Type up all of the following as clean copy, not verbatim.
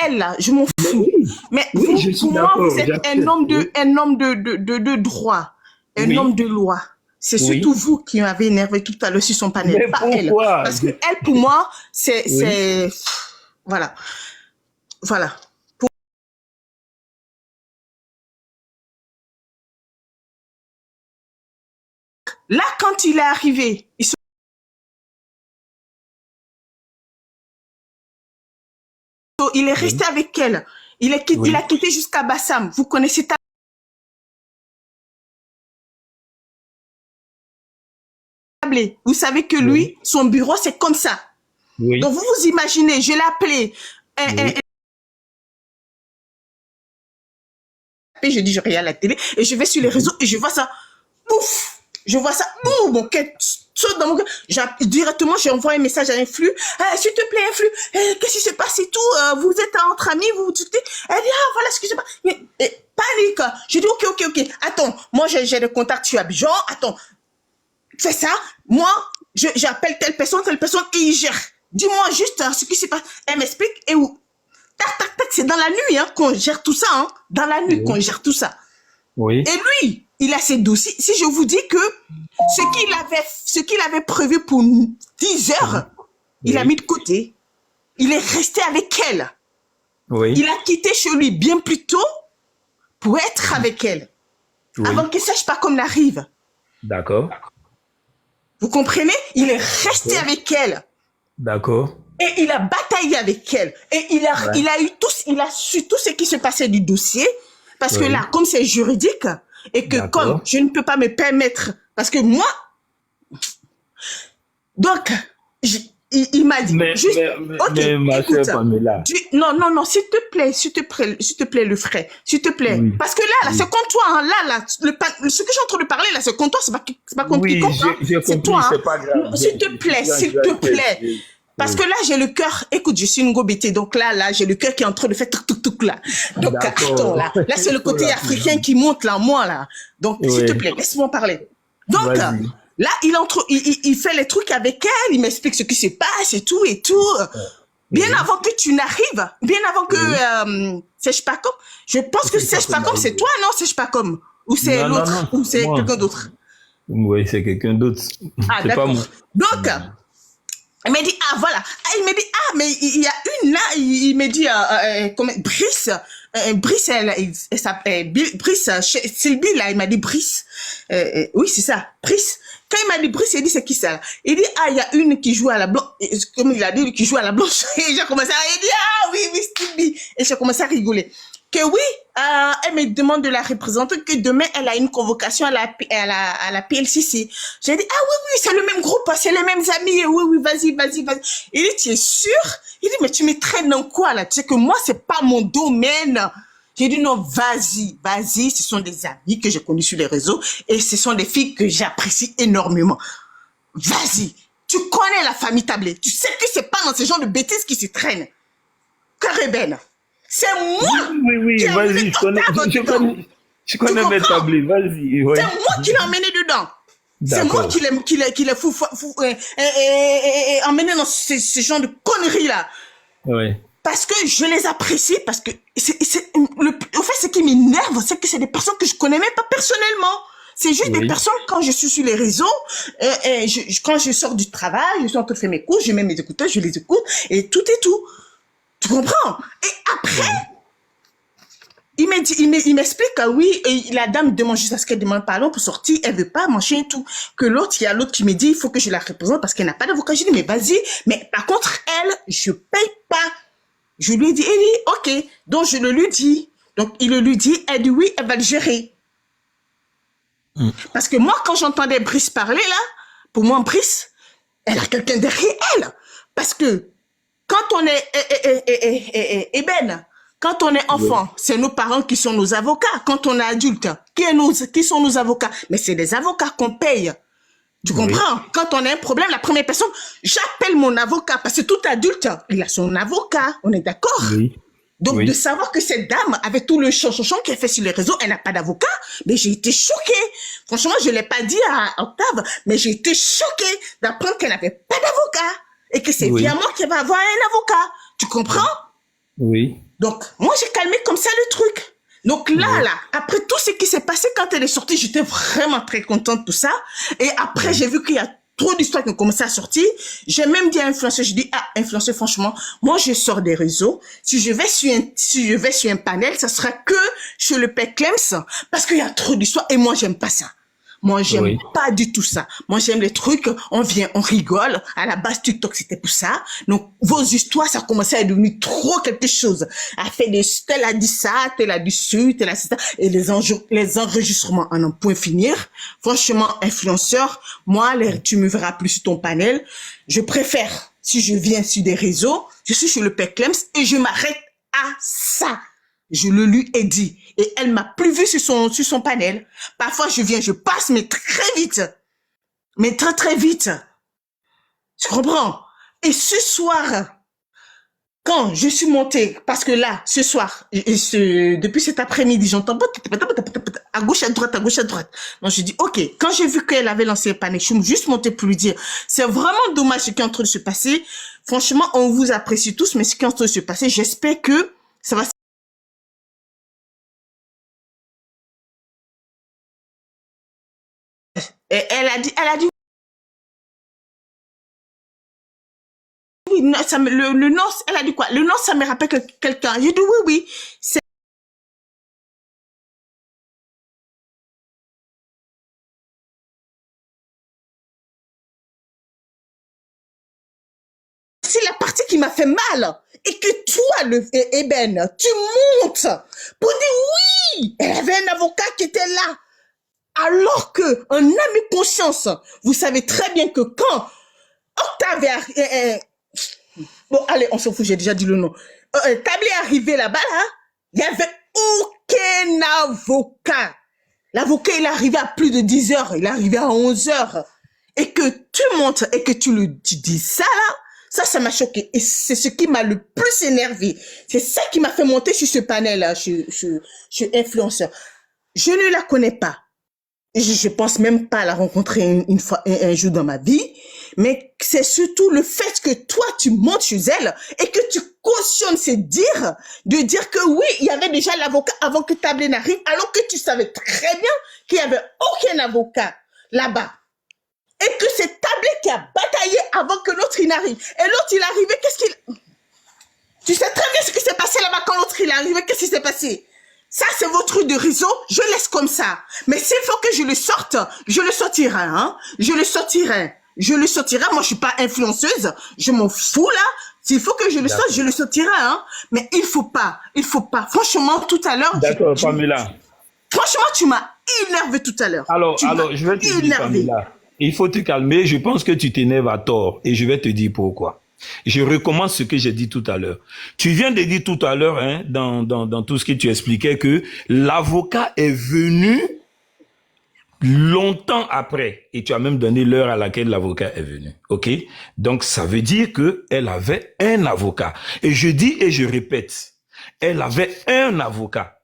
elle, là, je m'en Mais fous. oui, Mais oui, vous, je suis pour moi, d'accord, vous êtes j'accepte. Oui, un homme de droit, un homme oui, de loi. C'est surtout oui. vous qui m'avez énervé tout à l'heure sur son panel, Mais pas elle. pourquoi? Parce que elle, pour moi, Oui, voilà, voilà. Là, quand il est arrivé, il est resté oui, avec elle. Il a oui, quitté jusqu'à Bassam. Vous connaissez Tablé. Vous savez que oui, lui, son bureau, c'est comme ça. Donc, oui, vous vous imaginez, je l'ai appelé. oui, Je dis, je regarde la télé et je vais sur les réseaux oui, et je vois ça. Pouf! Je vois ça. Boum! Mon cœur saute dans mon cœur. Directement, j'envoie un message à un flux. S'il te plaît, un flux. Qu'est-ce qui se passe et tout? Vous êtes entre amis, vous vous discutez. Elle dit, ah, voilà ce qui se passe. Panique. Je dis, ok. Attends, moi, j'ai des contacts sur Abidjan. Attends, fais ça. Moi, j'appelle telle personne, et il gère. Dis-moi juste ce qui se passe. Elle m'explique et où. Tac, c'est dans la nuit qu'on gère tout ça. Dans la nuit qu'on oui, gère tout ça. oui, Et lui, il a ses dossiers. Si je vous dis que ce qu'il avait prévu pour 10 oui, heures, il a mis oui, de côté. Il est resté avec elle. oui, Il a quitté chez lui bien plus tôt pour être avec elle. Avant oui. qu'il sache pas comment arrive. D'accord, Vous comprenez? Il est resté d'accord, avec elle. d'accord. Et il a bataillé avec elle. Et Ouais, il a su tout ce qui se passait du dossier. Parce que oui, là, comme c'est juridique, et que comme d'accord. je ne peux pas me permettre, parce que moi, donc, il m'a dit, Mais, juste, mais, ok, ma écoute, chère Pamela, non, s'il te plaît, le frère, s'il te plaît. oui, Parce que là, c'est oui. contre toi, ce que je suis en train de parler, là, c'est contre toi, c'est pas contre Oui, quiconque, j'ai c'est compris, toi, c'est pas grave. s'il te Je plaît, suis en s'il te gratitude. plaît. Parce que Oui. là, j'ai le cœur, écoute, je suis une gobété, donc là, j'ai le cœur qui est en train de faire tout, là. Donc, attends, D'accord. là, c'est Il le faut côté la africain qui monte, là, moi, là. Donc, s'il te Oui, plaît, laisse-moi parler. Donc, vas-y. là, il fait les trucs avec elle, il m'explique ce qui se passe et tout. Bien Oui, avant que tu n'arrives, bien avant que oui. Sèche pas comme, je pense que C'est pas Sèche pas comme comme, c'est arrivé. toi, non, Sèche pas comme, ou c'est Non, non, non, l'autre, ou c'est c'est moi. quelqu'un d'autre. Oui, c'est quelqu'un d'autre. Ah, C'est pas moi. d'accord. Donc, elle m'a dit, ah, voilà. Il m'a dit, ah, mais il y a une là, il m'a dit, comment, Brice, Brice, elle s'appelle, Brice, Sylvie, là, il m'a dit Brice. Oui, c'est ça, Brice. Quand il m'a dit Brice, il dit, c'est qui ça, là? Il dit, ah, il y a une qui joue à la blanche, comme il a dit, qui joue à la blanche. Et j'ai commencé à, il dit, ah, oui, Sylvie. Et j'ai commencé à rigoler. Que oui, elle me demande de la représenter, que demain, elle a une convocation à la PLCC. J'ai dit, ah oui, c'est le même groupe, c'est les mêmes amis, oui, vas-y. Il dit, tu es sûr? Il dit, mais tu me traînes dans quoi, là? Tu sais que moi, c'est pas mon domaine. J'ai dit, non, vas-y, ce sont des amis que j'ai connus sur les réseaux et ce sont des filles que j'apprécie énormément. Vas-y. Tu connais la famille Tablé. Tu sais que c'est pas dans ce genre de bêtises qui se traînent. Carébène. C'est moi qui Oui, ai amené vas-y, ton table dedans. je Tu connais mes comprends? tablés, vas-y, C'est ouais. moi qui l'ai emmené dedans. C'est moi D'accord. qui l'ai emmené dans ce genre de conneries-là. Ouais. Parce que je les apprécie, parce que au fait, ce qui m'énerve, c'est que c'est des personnes que je connais même pas personnellement. C'est juste des Oui. personnes, quand je suis sur les réseaux, quand je sors du travail, je suis en train de faire mes cours, je mets mes écouteurs, je les écoute, et tout et tout. Tu comprends? Et après, Oui. il m'explique que oui, et la dame demande juste à ce qu'elle demande pardon pour sortir, elle veut pas manger et tout. Que l'autre, il y a l'autre qui me dit, il faut que je la représente parce qu'elle n'a pas d'avocat. Je dis, mais vas-y. Mais par contre, elle, je paye pas. Je lui ai dit, elle dit, ok. Donc, je le lui dis. Donc, il le lui dit, elle dit oui, elle va le gérer. Mm. Parce que moi, quand j'entendais Brice parler là, pour moi, Brice, elle a quelqu'un derrière elle. Parce que quand on est ébène, quand on est Oui. enfant, c'est nos parents qui sont nos avocats. Quand on est adulte, qui sont nos avocats? Mais c'est des avocats qu'on paye. Tu Oui. comprends? Quand on a un problème, la première personne, j'appelle mon avocat. Parce que tout adulte, il a son avocat. On est d'accord? Oui. Donc, de Oui. savoir que cette dame, avec tout le chanchon qu'elle fait sur les réseaux, elle n'a pas d'avocat, mais j'ai été choquée. Franchement, je ne l'ai pas dit à Octave, mais j'ai été choquée d'apprendre qu'elle n'avait pas d'avocat. Et que c'est Oui. via moi qu'elle va avoir un avocat. Tu comprends? Oui. Donc, moi, j'ai calmé comme ça le truc. Donc là, après tout ce qui s'est passé quand elle est sortie, j'étais vraiment très contente de tout ça. Et après, j'ai vu qu'il y a trop d'histoires qui ont commencé à sortir. J'ai même dit à influenceur, je dis, influenceur, franchement, moi, je sors des réseaux. Si je vais sur un panel, ça sera que chez le père Clems, parce qu'il y a trop d'histoires et moi, j'aime pas ça. Moi, j'aime pas du tout ça. Moi, j'aime les trucs, on vient, on rigole. À la base, TikTok, c'était pour ça. Donc, vos histoires, ça commençait à devenir trop quelque chose. Elle fait tel a dit ça, tel a dit ci, tel a dit ça. Et les enregistrements en un point finir. Franchement, influenceur, moi, tu me verras plus sur ton panel. Je préfère, si je viens sur des réseaux, je suis sur le père Clems et je m'arrête à ça. Je le lui ai dit. Et elle m'a plus vu sur son panel. Parfois, je viens, je passe, mais très vite. Mais très, très vite. Tu comprends? Et ce soir, quand je suis montée, parce que là, ce soir, depuis cet après-midi, j'entends à gauche, à droite, à gauche, à droite. Donc, je dis, OK, quand j'ai vu qu'elle avait lancé le panel, je suis juste montée pour lui dire, c'est vraiment dommage ce qui est en train de se passer. Franchement, on vous apprécie tous, mais ce qui est en train de se passer, j'espère que ça va. Et elle a dit, oui, non, le nom, elle a dit quoi? Le nom, ça me rappelle que quelqu'un. J'ai dit, oui, oui. C'est la partie qui m'a fait mal. Et que toi, Eben, tu montes pour dire oui. Elle avait un avocat qui était là. Alors que, en âme et conscience, vous savez très bien que quand Octave bon, allez, on s'en fout, j'ai déjà dit le nom. Tablé est arrivé là-bas, là, il n'y avait aucun avocat. L'avocat, il est arrivé à plus de 10 heures, il est arrivé à 11 heures. Et que tu montes et que tu dis ça, là, ça m'a choqué. Et c'est ce qui m'a le plus énervé. C'est ça qui m'a fait monter sur ce panel-là, sur influenceur. Je ne la connais pas. Je pense même pas la rencontrer une fois, un jour dans ma vie, mais c'est surtout le fait que toi, tu montes chez elle et que tu cautionnes ces dires, de dire que oui, il y avait déjà l'avocat avant que Tablé n'arrive, alors que tu savais très bien qu'il y avait aucun avocat là-bas. Et que c'est Tablé qui a bataillé avant que l'autre il n'arrive. Et l'autre il est arrivé, qu'est-ce qu'il... Tu sais très bien ce qui s'est passé là-bas quand l'autre il est arrivé, qu'est-ce qui s'est passé? Ça, c'est votre truc de réseau, je laisse comme ça. Mais s'il faut que je le sorte, je le sortirai, hein. Je le sortirai. Moi, je suis pas influenceuse. Je m'en fous, là. S'il faut que je le sorte, je le sortirai, hein. Mais il faut pas. Franchement, tout à l'heure. D'accord, Pamela. Franchement, tu m'as énervé tout à l'heure. Alors, je vais te dire, Pamela, il faut te calmer. Je pense que tu t'énerves à tort. Et je vais te dire pourquoi. Je recommence ce que j'ai dit tout à l'heure. Tu viens de dire tout à l'heure, hein, dans tout ce que tu expliquais, que l'avocat est venu longtemps après. Et tu as même donné l'heure à laquelle l'avocat est venu. OK? Donc, ça veut dire que elle avait un avocat. Et je dis et je répète, elle avait un avocat.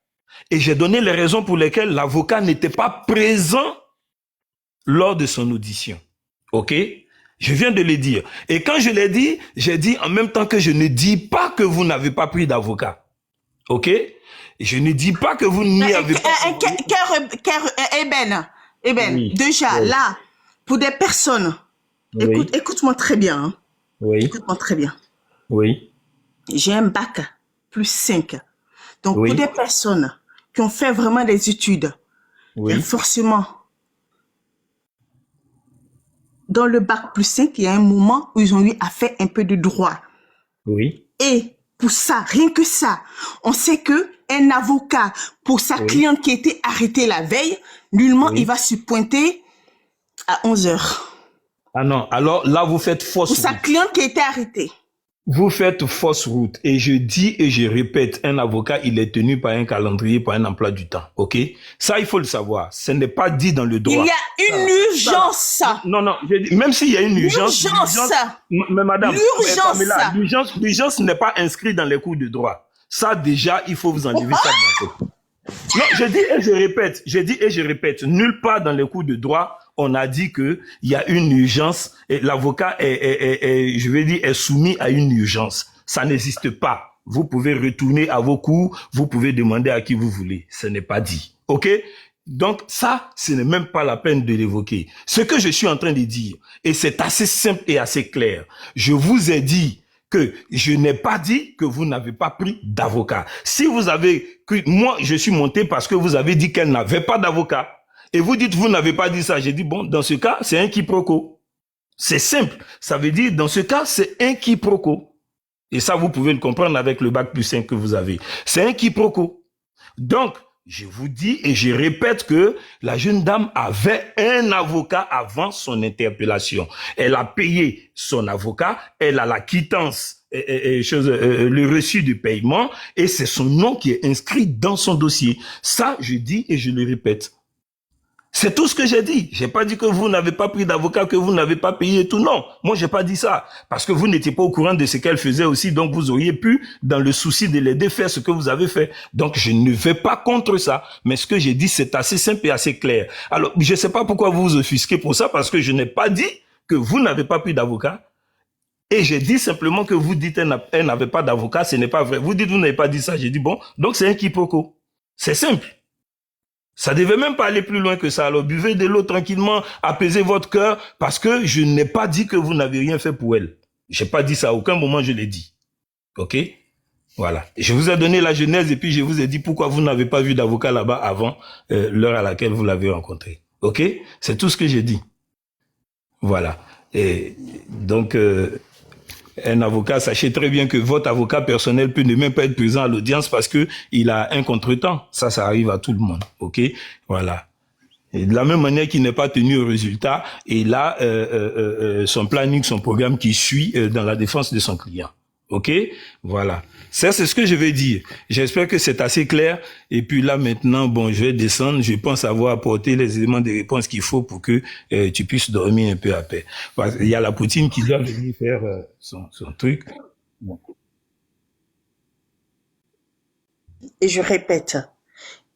Et j'ai donné les raisons pour lesquelles l'avocat n'était pas présent lors de son audition. OK? Je viens de le dire. Et quand je l'ai dit, j'ai dit en même temps que je ne dis pas que vous n'avez pas pris d'avocat. OK? Je ne dis pas que vous n'y avez pas... Eben, oui, déjà, oui. Là, pour des personnes, oui. Écoute-moi très bien. Hein. Oui. Écoute-moi très bien. Oui. J'ai un bac plus 5. Donc, oui. Pour des personnes qui ont fait vraiment des études, oui. Forcément, dans le bac plus 5, il y a un moment où ils ont eu à faire un peu de droit. Oui. Et pour ça, rien que ça, on sait que un avocat, pour sa oui. cliente qui a été arrêtée la veille, nullement oui. il va se pointer à 11 heures. Ah non, alors là, vous faites fausse route. Pour sa cliente qui a été arrêtée. Vous faites fausse route. Et je dis et je répète, un avocat, il est tenu par un calendrier, par un emploi du temps. OK? Ça, il faut le savoir. Ce n'est pas dit dans le droit. Il y a une urgence. Non, même s'il y a une urgence. Mais madame, l'urgence n'est pas inscrite dans les cours de droit. Ça, déjà, il faut vous enlever ça de la tête. Non, je dis et je répète, nulle part dans les cours de droit, on a dit que il y a une urgence et l'avocat est soumis à une urgence. Ça n'existe pas. vous pouvez retourner à vos cours, vous pouvez demander à qui vous voulez. Ce n'est pas dit. OK? Donc ça, ce n'est même pas la peine de l'évoquer. Ce que je suis en train de dire, et c'est assez simple et assez clair, je vous ai dit que je n'ai pas dit que vous n'avez pas pris d'avocat. Si vous avez, moi je suis monté parce que vous avez dit qu'elle n'avait pas d'avocat, et vous dites vous n'avez pas dit ça, j'ai dit bon, dans ce cas, c'est un quiproquo. C'est simple, ça veut dire dans ce cas, c'est un quiproquo. Et ça, vous pouvez le comprendre avec le bac plus 5 que vous avez. C'est un quiproquo. Donc, je vous dis et je répète que la jeune dame avait un avocat avant son interpellation. Elle a payé son avocat, elle a la quittance, le reçu du paiement, et c'est son nom qui est inscrit dans son dossier. Ça, je dis et je le répète. C'est tout ce que j'ai dit. J'ai pas dit que vous n'avez pas pris d'avocat, que vous n'avez pas payé et tout. Non, moi j'ai pas dit ça. Parce que vous n'étiez pas au courant de ce qu'elle faisait aussi. Donc vous auriez pu, dans le souci de l'aider, faire ce que vous avez fait. Donc je ne vais pas contre ça. Mais ce que j'ai dit, c'est assez simple et assez clair. Alors, je sais pas pourquoi vous vous offusquez pour ça, parce que je n'ai pas dit que vous n'avez pas pris d'avocat. Et j'ai dit simplement que vous dites elle n'avait pas d'avocat. Ce n'est pas vrai. Vous dites vous n'avez pas dit ça. J'ai dit bon, donc c'est un quiproquo. C'est simple. Ça devait même pas aller plus loin que ça. Alors buvez de l'eau tranquillement, apaisez votre cœur, parce que je n'ai pas dit que vous n'avez rien fait pour elle. J'ai pas dit ça, à aucun moment je l'ai dit. OK? Voilà. Je vous ai donné la genèse et puis je vous ai dit pourquoi vous n'avez pas vu d'avocat là-bas avant l'heure à laquelle vous l'avez rencontré. OK? C'est tout ce que j'ai dit. Voilà. Et donc, un avocat, sachez très bien que votre avocat personnel peut ne même pas être présent à l'audience parce que il a un contretemps. Ça arrive à tout le monde. OK? Voilà. Et de la même manière qu'il n'est pas tenu au résultat, et là, son planning, son programme qui suit dans la défense de son client. OK? Voilà. Ça, c'est ce que je vais dire. J'espère que c'est assez clair. Et puis là, maintenant, bon, je vais descendre. Je pense avoir apporté les éléments de réponse qu'il faut pour que tu puisses dormir un peu à paix. Parce qu'il y a la poutine qui doit venir faire son truc. Bon. Et je répète,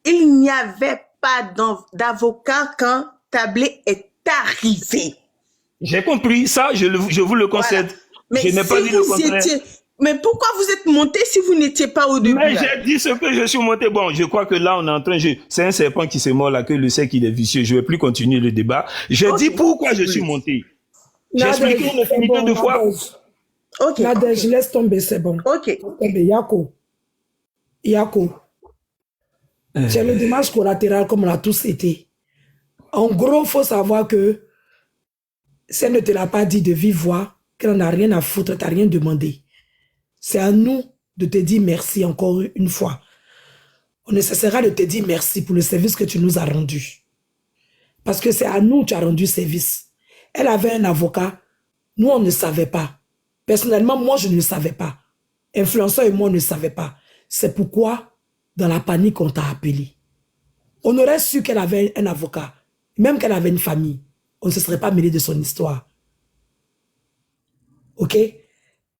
il n'y avait pas d'avocat quand Tablé est arrivé. J'ai compris. Ça, je vous le concède. Voilà. Mais je n'ai si pas dit le contraire. Mais pourquoi vous êtes monté si vous n'étiez pas au début? Mais j'ai dit ce que je suis monté. Bon, je crois que là, on est en train... C'est un serpent qui se mord la queue, le sait qu'il est vicieux. Je ne vais plus continuer le débat. J'ai dit pourquoi je suis monté. J'ai expliqué une infinité de fois. Ok. Nadège, laisse tomber, c'est bon. Ok. Yako. C'est le dommage collatéral comme on a tous été. En gros, il faut savoir que si elle ne te l'a pas dit de vive voix, qu'elle n'en a rien à foutre, tu n'as rien demandé. C'est à nous de te dire merci encore une fois. On ne cessera de te dire merci pour le service que tu nous as rendu. Parce que c'est à nous que tu as rendu service. Elle avait un avocat. Nous, on ne savait pas. Personnellement, moi, je ne savais pas. Influenceur et moi, on ne savait pas. C'est pourquoi, dans la panique, on t'a appelé. On aurait su qu'elle avait un avocat, même qu'elle avait une famille. On ne se serait pas mêlé de son histoire. OK?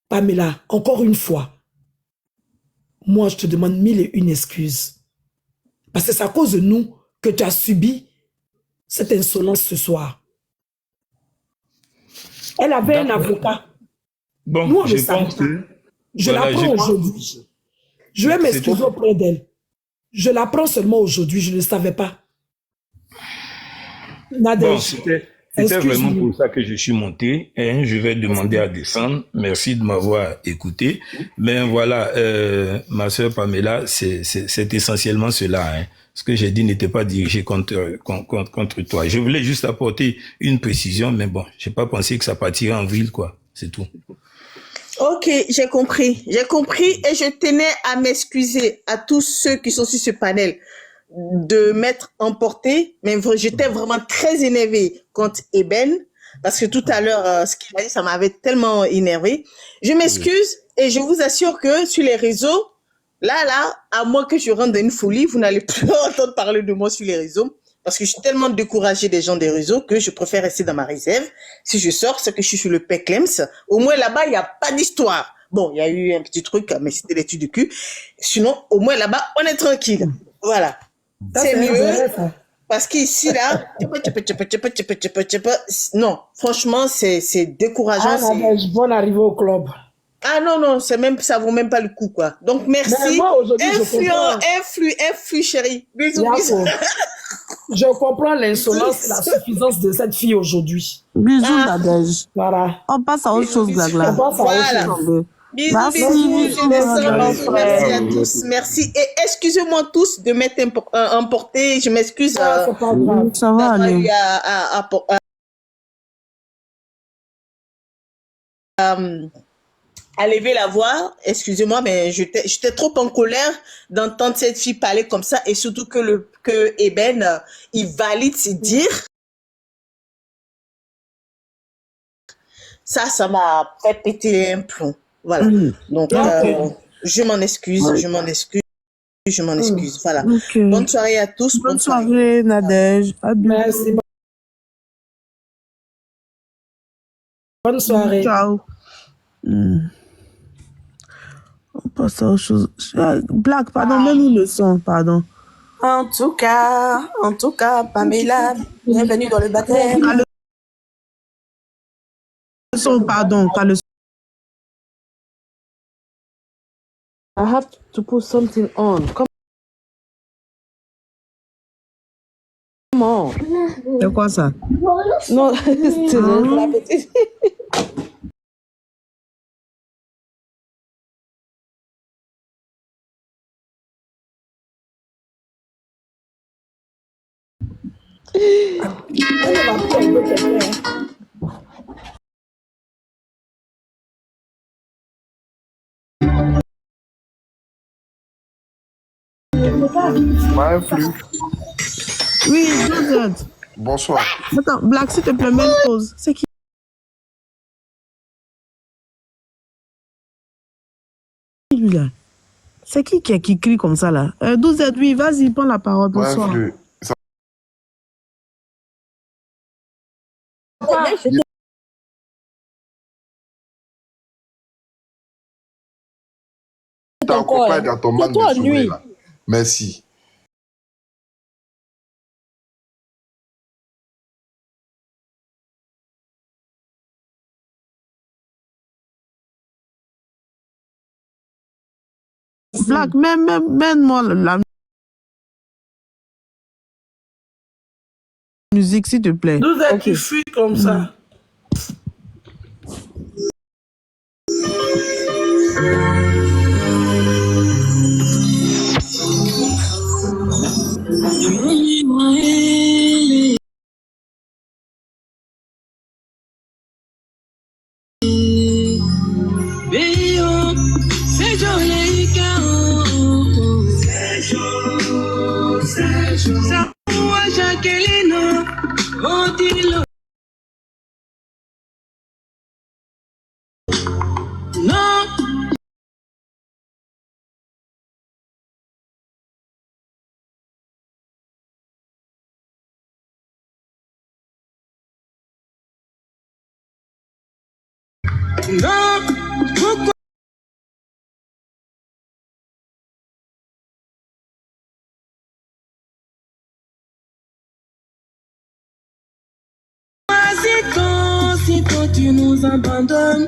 Pamela, encore une fois, moi, je te demande 1001 excuses. Parce que c'est à cause de nous que tu as subi cette insolence ce soir. Elle avait un avocat. Bon, nous, on je le savait pense pas. que... Je voilà, l'apprends aujourd'hui. Je vais m'excuser auprès d'elle. Je l'apprends seulement aujourd'hui, je ne le savais pas. Nadège. Bon, c'était vraiment pour ça que je suis monté. Hein, je vais demander à descendre. Merci de m'avoir écouté. Mais voilà, ma sœur Pamela, c'est essentiellement cela. Hein. Ce que j'ai dit n'était pas dirigé contre toi. Je voulais juste apporter une précision, mais bon, j'ai pas pensé que ça partirait en ville, quoi. C'est tout. Ok, j'ai compris. J'ai compris et je tenais à m'excuser à tous ceux qui sont sur ce panel de m'être emporté, mais j'étais vraiment très énervée contre Eben, parce que tout à l'heure, ce qu'il a dit, ça m'avait tellement énervé. Je m'excuse et je vous assure que sur les réseaux, là, à moins que je rentre dans une folie, vous n'allez plus entendre parler de moi sur les réseaux, parce que je suis tellement découragée des gens des réseaux que je préfère rester dans ma réserve. Si je sors, c'est que je suis sur le Peclems. Au moins là-bas, il n'y a pas d'histoire. Bon, il y a eu un petit truc, mais c'était l'étude du cul. Sinon, au moins là-bas, on est tranquille. Voilà. C'est mieux. Parce qu'ici, là, non, franchement, c'est décourageant. Bonne arrivée au club. Ah non, non, ça vaut même pas le coup, quoi. Donc, merci. Mais moi, aujourd'hui, je comprends. Influe, chérie. Bisous, bisous. Yako, je comprends l'insolence et la suffisance de cette fille aujourd'hui. Bisous, Ah. Nadège. Voilà. On passe à autre chose, Glagla. On passe à autre Voilà. chose. Bisous, Merci, bisous, bisous, je descends, mon bisous, frère. merci à tous, merci. Et excusez-moi tous de m'être emporté, je m'excuse Ah, c'est pas grave. Ça va d'avoir aller. eu à lever la voix, excusez-moi, mais j'étais trop en colère d'entendre cette fille parler comme ça, et surtout que Eben, il valide ses dires. Ça m'a fait péter un plomb. Voilà. Donc, je m'en excuse, je m'en excuse. Voilà. Ok. Bonne soirée à tous. Bonne soirée, Nadège. À bientôt. Merci. Bonne soirée. Ciao. On passe à autre chose. Black, pardon, mets-nous le son, pardon. En tout cas, Pamela, bienvenue dans le baptême. Ah, le son, pardon, pas le son. I have to put something on. Come on. C'est quoi ça? Non, c'est la petite. M'a influe. Oui, 12h. Bonsoir. Attends, Black, s'il te plaît, mets une pause. C'est qui lui là? C'est qui crie comme ça là? 12h, oui, vas-y, prends la parole. M'a Bonsoir. influe. T'accompagne dans ton manque de sommeil là. Merci. Black, mets-moi la musique, s'il te plaît. 12h, tu fuis comme ça. Si toi tu nous abandonnes,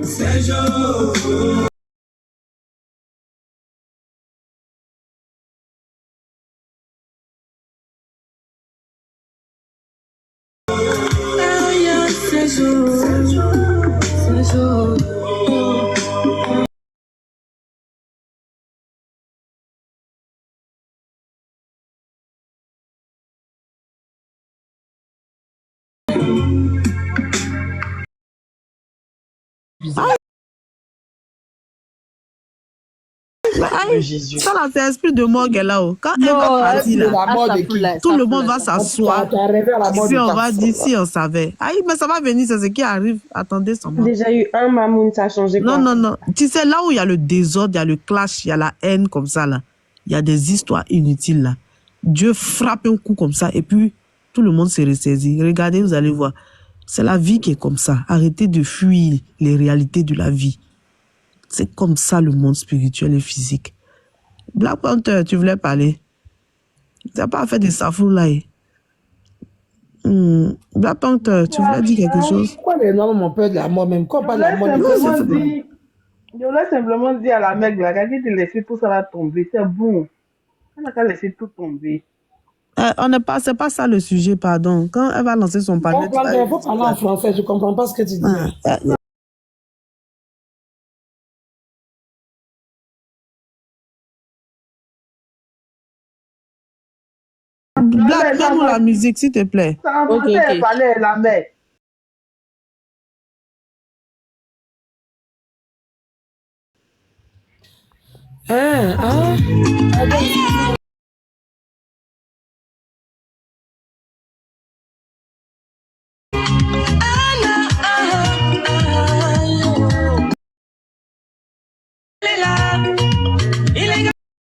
c'est jour. C'est jour. C'est jour. Ça là, c'est l'esprit de mort qu'elle a. Quand elle va partir là, La mort de qui? tout le monde va s'asseoir. Tu as rêvé à la mort Si de on ta va femme. dire, si on savait. Aïe, mais ça va venir, c'est ce qui arrive. Attendez seulement. Déjà eu un Mamoun, ça a changé quoi? Non. Tu sais, là où il y a le désordre, il y a le clash, il y a la haine comme ça, là. Il y a des histoires inutiles, là. Dieu frappe un coup comme ça et puis tout le monde se ressaisit. Regardez, vous allez voir. C'est la vie qui est comme ça. Arrêtez de fuir les réalités de la vie. C'est comme ça le monde spirituel et physique. Black Panther, tu voulais parler? Tu n'as pas fait des safou là. Black Panther, tu voulais dire quelque chose? Pourquoi les Noirs ont peur de la mort même? Quand on parle de la mort, Je voulais simplement dire à la mec là, qu'elle de laisser tout ça là tomber, c'est bon. Elle n'a qu'à laisser tout tomber. C'est pas ça le sujet, pardon. Quand elle va lancer son panel... Il faut parler en français, je ne comprends pas ce que tu dis. Black, donne-nous la musique, s'il te plaît. Ça en français, elle parlait la mec. Ah.